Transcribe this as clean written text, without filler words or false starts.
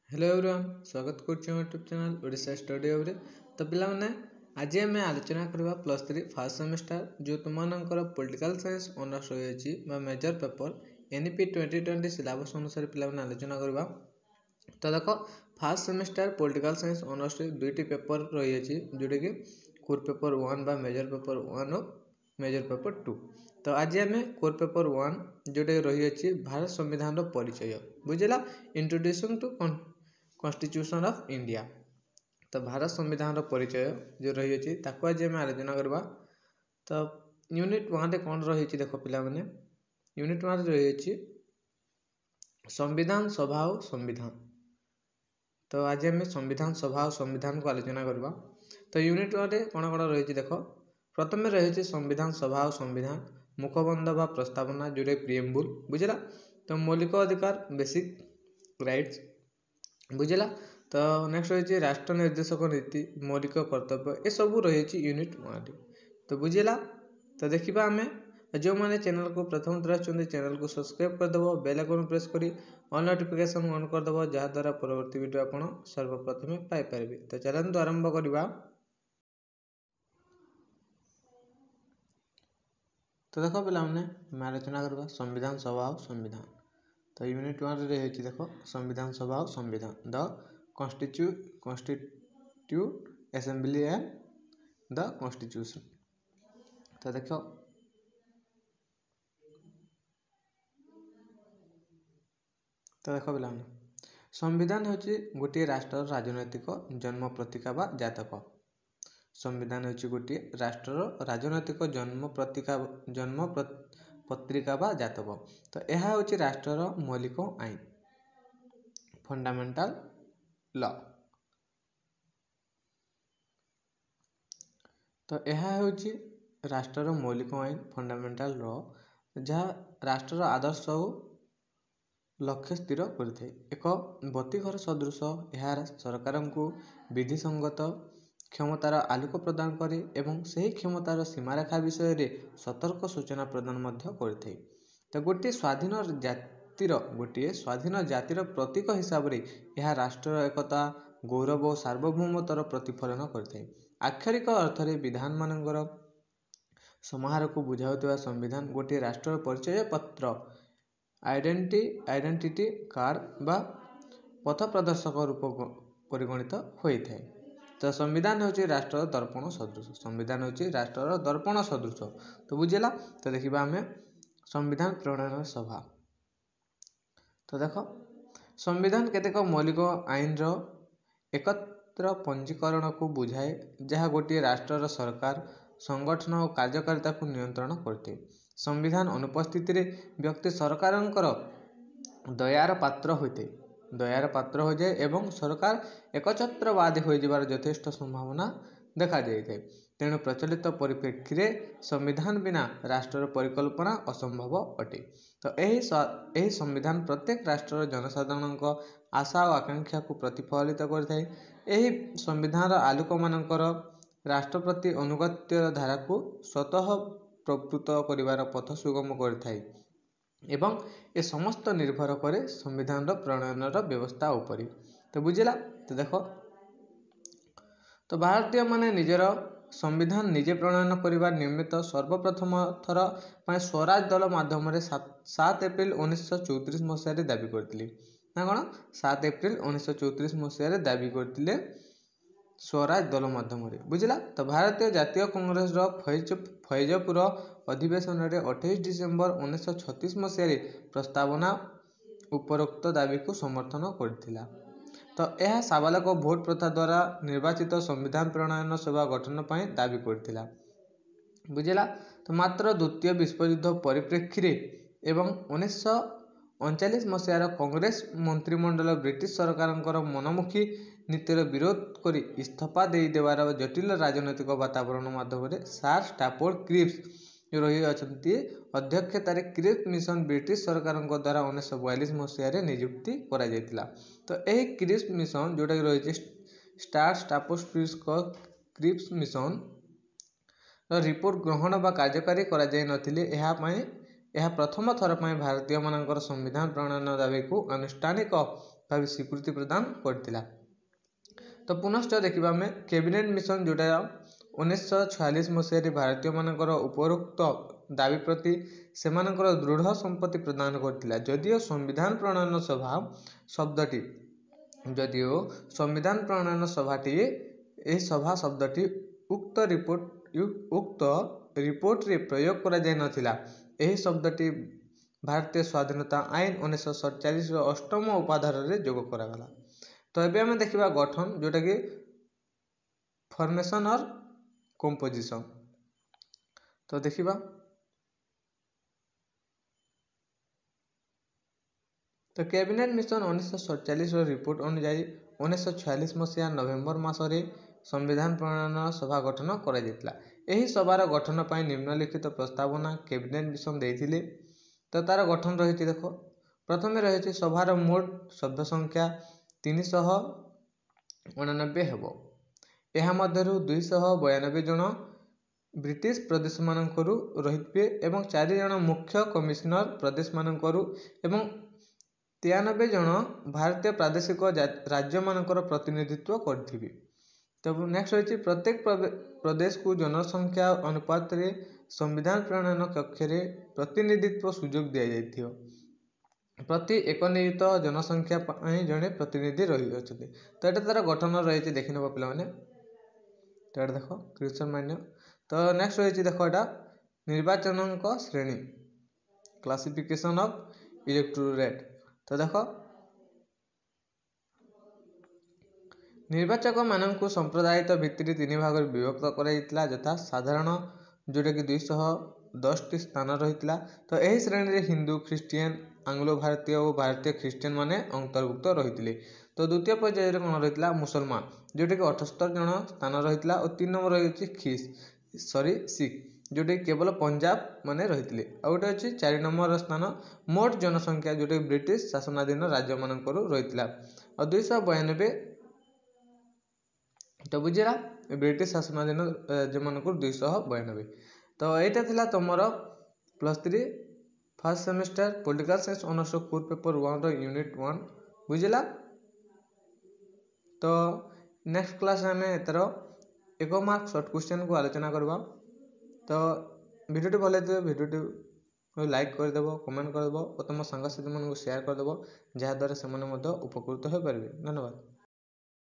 Hello everyone स्वागत करुच्ची YouTube channel Odisha study hub रे। तो पिला माने आज आम आलोचना करवा +3 फर्स्ट सेमेस्टर जो तुमनकर पॉलिटिकल साइंस ऑनर्स रही मेजर पेपर एनईपी 2020 सिलेबस अनुसार पिला माने आलोचना करवा। तो देखो first semester political science honours रे दुईटी पेपर रही जोटा कि कोर पेपर 1 बा मेजर पेपर 1 और मेजर पेपर 2। तो आज आम कोर पेपर 1 जोटा रही भारत संविधान परिचय बुझेगा introducing to constitution of India. तो भारत संविधान परिचय जो रही ताको आज आम आलोचना करवा। तो यूनिट 1 रे कौन रही देख पिला माने यूनिट 1 रही संविधान सभा और संविधान। तो आज आम संविधान सभा और संविधान को आलोचना करवा। तो यूनिट 1 रे कौन कौन रही देख प्रथम रही संविधान सभा और संविधान मुखबंध बा प्रस्तावना जोटे प्रिएम्बुल बुझेगा। तो मौलिक अधिकार बेसिक राइट्स बुझेगा। तो नेक्स्ट रही राष्ट्र निर्देशक नीति मौलिक कर्तव्य ये सब रही यूनिट 1 रे। तो बुझेगा। तो देखा आम जो मैंने चैनल को प्रथम थर आछंती चैनल को सब्सक्राइब करदेव बेल आइकन प्रेस करी ऑल नोटिफिकेशन ऑन करदेव जहाँद्वारा परवर्ती वीडियो आपन सर्वप्रथम पाइपर। तो चलते आरंभ करवा। तो देखो पे आलोचना करवा संविधान सभा और संविधान। तो यूनिट 1 रे रही देख संविधान सभा और संविधान the constitute assembly and the constitution. तो देख पे संविधान होची गोटे राष्ट्र राजनैतिक जन्म प्रतीका बा जातक। संविधान होची गोटे राष्ट्र राजनैतिक जन्म पत्रिका बा जातक। तो यह होची राष्ट्र मौलिक आईन फंडामेंटल लॉ। तो यह होची राष्ट्र मौलिक आईन फंडामेंटल लॉ जहाँ राष्ट्र आदर्श और लक्ष्य स्थिर करते एक बतीघर सदृश यार सरकार को विधिसंगत क्षमतार आलोक प्रदान करे एवं सही क्षमतार सीमारेखा विषय रे सतर्क सूचना प्रदान करते। तो गोटे स्वाधीन जातिर प्रतीक हिसाब से यह राष्ट्र एकता गौरव और सार्वभौमतार प्रतिफलन करते। आक्षरिक अर्थ रे विधान मानकर समाहार को बुझाउଥିବା संविधान गोटे राष्ट्र परिचय पत्र आइडेंटिटी कार्ड बा पथ प्रदर्शक रूप परिगणित होता है। तो संविधान होची राष्ट्र दर्पण सदृश संविधान होची राष्ट्र दर्पण सदृश। तो बुझेगा। तो देखा आम संविधान प्रणयन सभा। तो देख संविधान केतेक मौलिक आईन रो एकत्र पंजीकरण को बुझाए जहाँ गोटे राष्ट्र सरकार संगठन और कार्यकारिता को नियंत्रण करते। संविधान अनुपस्थित रे व्यक्ति सरकारंकर दयार पात्र हो जाए एवं सरकार एकछत्रवादी हो जाबार यथेष्ट संभावना देखा जाए। तेणु प्रचलित परिप्रेक्षी रे संविधान बिना राष्ट्र परिकल्पना असंभव अटे। तो यही संविधान प्रत्येक राष्ट्र जनसाधारण आशा और आकांक्षा को प्रतिफलित करता है। यही संविधान आलोक मानकर राष्ट्र प्रति अनुगत्य धारा को स्वतः प्रवृत्त करिवार पथ सुगम करता है एवं ये समस्त निर्भर करे संविधान प्रणयन व्यवस्था उपरि। तो बुझेगा। तो देख तो भारतीय माने निजर संविधान निजे प्रणयन करिवार निमित्त सर्वप्रथम थर स्वराज दल माध्यम 7 एप्रिल 1934 मसीह दाबी करथिले ना कौन 7 एप्रिल 1934 मसीह दाबी करथिले स्वराज दल माध्यम बुझला। तो भारतीय जातीय कांग्रेस फैजपुर अधिवेशन रे 28 डिसेम्बर 1936 मसीह प्रस्तावना उपरोक्त दाबी को समर्थन करथिला। तो यह साबालक भोट प्रथा द्वारा निर्वाचित संविधान प्रणयन सभा गठन पर दाबी करथिला बुझेगा। तो मात्र द्वितीय विश्वयुद्ध परिप्रेक्षी रे एवं 1939 मसीहार कांग्रेस मंत्रिमंडल ब्रिटिश सरकार मनमुखी नीतिर विरोध करी इस्तीफा दे देवार जटिल राजनैतिक वातावरण माध्यम सर स्टाफोर्ड क्रिप्स रही अछंती अध्यक्षतार क्रिप्स मिशन ब्रिटिश सरकार द्वारा 1942 मसीह नियुक्ति करा जायतिला। तो यही क्रिप्स मिशन जोटा रही स्टाफोर्ड क्रिप्स मिशन रिपोर्ट ग्रहण बा कार्यकारी करा जाय नथिले यह प्रथम थर पर भारतीय मानकर संविधान प्रणयन दाबी को आनुष्ठानिक ଭାବେ ସ୍ୱୀକୃତି ପ୍ରଦାନ କରିଥିଲା। ତ ପୁନଶ୍ଚ ଦେଖିବା ଆମେ କ୍ୟାବିନେଟ୍ ମିଶନ ଯେଉଁଟା 1946 ମସିହାରେ ଭାରତୀୟମାନଙ୍କର ଉପରୋକ୍ତ ଦାବି ପ୍ରତି ସେମାନଙ୍କର ଦୃଢ଼ ସମ୍ମତି ପ୍ରଦାନ କରିଥିଲା। ଯଦିଓ ସମ୍ବିଧାନ ପ୍ରଣୟନ ସଭାଟି ଏହି ସଭା ଶବ୍ଦଟି ଉକ୍ତ ରିପୋର୍ଟରେ ପ୍ରୟୋଗ କରାଯାଇନଥିଲା, ଏହି ଶବ୍ଦଟି ଭାରତୀୟ ସ୍ୱାଧୀନତା ଆଇନ 1947ର 8ମ ଉପାଧାରରେ ଯୋଗ କରାଗଲା। ତ ଏବେ ଆମେ ଦେଖିବା ଗଠନ, ଯେଉଁଟାକି ଫର୍ମେସନ୍ ଅର୍ କମ୍ପୋଜିସନ୍। ତ ଦେଖିବା ତ କ୍ୟାବିନେଟ୍ ମିଶନ 1947ର ରିପୋର୍ଟ ଅନୁଯାୟୀ 1946 ମସିହା ନଭେମ୍ବର ମାସରେ ସମ୍ବିଧାନ ପ୍ରଣୟନ ସଭା ଗଠନ କରାଯାଇଥିଲା। ଏହି ସଭାର ଗଠନ ପାଇଁ ନିମ୍ନଲିଖିତ ପ୍ରସ୍ତାବନା କ୍ୟାବିନେଟ୍ ମିଶନ ଦେଇଥିଲେ। ତ ତାର ଗଠନ ରହିଛି ଦେଖ, ପ୍ରଥମେ ରହିଛି ସଭାର ମୋଟ ସଭ୍ୟ ସଂଖ୍ୟା 389 ହେବ। ଏହା ମଧ୍ୟରୁ 292 ଜଣ ବ୍ରିଟିଶ ପ୍ରଦେଶମାନଙ୍କରୁ ରହିଥିବେ ଏବଂ 4 ଜଣ ମୁଖ୍ୟ କମିଶନର ପ୍ରଦେଶମାନଙ୍କରୁ ଏବଂ 93 ଜଣ ଭାରତୀୟ ପ୍ରାଦେଶିକ ରାଜ୍ୟମାନଙ୍କର ପ୍ରତିନିଧିତ୍ୱ କରିଥିବେ। ତ ନେକ୍ସଟ ରହିଛି ପ୍ରତ୍ୟେକ ପ୍ରଦେଶକୁ ଜନସଂଖ୍ୟା ଅନୁପାତରେ ସମ୍ବିଧାନ ପ୍ରଣୟନ କକ୍ଷରେ ପ୍ରତିନିଧିତ୍ୱ ସୁଯୋଗ ଦିଆଯାଇଥିବ। ପ୍ରତି ଏକ ନିୟୁତ ଜନସଂଖ୍ୟା ପାଇଁ ଜଣେ ପ୍ରତିନିଧି ରହିଅଛନ୍ତି। ତ ଏଇଟା ତାର ଗଠନ ରହିଛି, ଦେଖିନେବ ପିଲାମାନେ। ତ ଏଇଟା ଦେଖ କ୍ରିଏସନ୍ ମାନ୍ୟ। ତ ନେକ୍ସଟ ରହିଛି ଦେଖ, ଏଇଟା ନିର୍ବାଚନଙ୍କ ଶ୍ରେଣୀ, କ୍ଲାସିଫିକେସନ୍ ଅଫ୍ ଇଲେକ୍ଟୋରେଟ୍। ତ ଦେଖ ନିର୍ବାଚକମାନଙ୍କୁ ସମ୍ପ୍ରଦାୟିତ ଭିତ୍ତିରେ 3 ଭାଗରେ ବିଭକ୍ତ କରାଯାଇଥିଲା, ଯଥା ସାଧାରଣ, ଯେଉଁଟାକି 210ଟି ସ୍ଥାନ ରହିଥିଲା। ତ ଏହି ଶ୍ରେଣୀରେ ହିନ୍ଦୁ, ଖ୍ରୀଷ୍ଟିଆନ, ଆଙ୍ଗ୍ଲୋ ଭାରତୀୟ ଓ ଭାରତୀୟ ଖ୍ରୀଷ୍ଟିଆନ ମାନେ ଅନ୍ତର୍ଭୁକ୍ତ ରହିଥିଲେ। ତ ଦ୍ୱିତୀୟ ପର୍ଯ୍ୟାୟରେ କ'ଣ ରହିଥିଲା, ମୁସଲମାନ, ଯେଉଁଟାକି 78 ଜଣ ସ୍ଥାନ ରହିଥିଲା। ଓ 3 ନମ୍ବର ରହିଛି ଶିଖ, ଯେଉଁଟାକି କେବଳ ପଞ୍ଜାବ ମାନେ ରହିଥିଲେ। ଆଉ ଗୋଟେ ଅଛି 4 ନମ୍ବର ସ୍ଥାନ ମୋଟ ଜନସଂଖ୍ୟା, ଯେଉଁଟାକି ବ୍ରିଟିଶ ଶାସନାଧୀନ ରାଜ୍ୟମାନଙ୍କରୁ ରହିଥିଲା। ଆଉ 292, ତ ବୁଝିଲା, ବ୍ରିଟିଶ ଶାସନାଧୀନ ରାଜ୍ୟମାନଙ୍କରୁ 292। ତ ଏଇଟା ଥିଲା ତମର +3 first semester political science honours core paper 1ର ୟୁନିଟ୍ 1, ବୁଝିଲା। ତ ନେକ୍ସଟ କ୍ଲାସରେ ଆମେ ଏଥର 1 ମାର୍କ ସର୍ଟ କ୍ୱେଶ୍ଚନକୁ ଆଲୋଚନା କରିବା। ତ ଭିଡ଼ିଓଟି ଭଲ ଲାଗିଥିଲେ ଭିଡ଼ିଓଟି ଲାଇକ୍ କରିଦେବ, କମେଣ୍ଟ କରିଦେବ ଓ ତୁମ ସାଙ୍ଗସାଥିମାନଙ୍କୁ ସେୟାର କରିଦେବ, ଯାହାଦ୍ୱାରା ସେମାନେ ମଧ୍ୟ ଉପକୃତ ହୋଇପାରିବେ। ଧନ୍ୟବାଦ।